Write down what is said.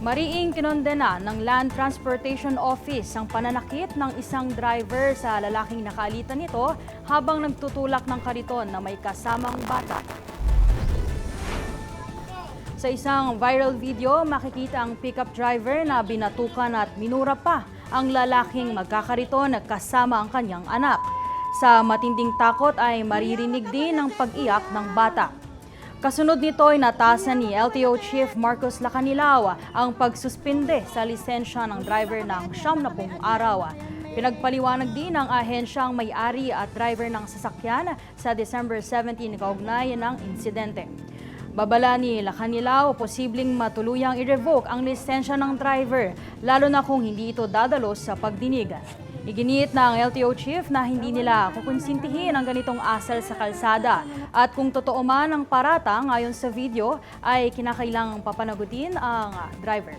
Mariing kinondena ng Land Transportation Office ang pananakit ng isang driver sa lalaking nakaalitan nito habang nagtutulak ng kariton na may kasamang bata. Sa isang viral video, makikita ang pickup driver na binatukan at minura pa ang lalaking magkakariton na kasama ang kanyang anak. Sa matinding takot ay maririnig din ang pag-iyak ng bata. Kasunod nito ay natasan ni LTO Chief Marcos Lacanilao ang pagsuspinde sa lisensya ng driver ng 90 araw. Pinagpaliwanag din ng ahensya ang may-ari at driver ng sasakyan sa December 17 kaugnay ng insidente. Babala ni Lacanilao, posibleng matuluyang i-revoke ang lisensya ng driver, lalo na kung hindi ito dadalos sa pagdinig. Iginiit ng LTO Chief na hindi nila kukonsintihin ang ganitong asal sa kalsada at kung totoo man ang paratang ayon sa video ay kinakailangang papanagutin ang driver.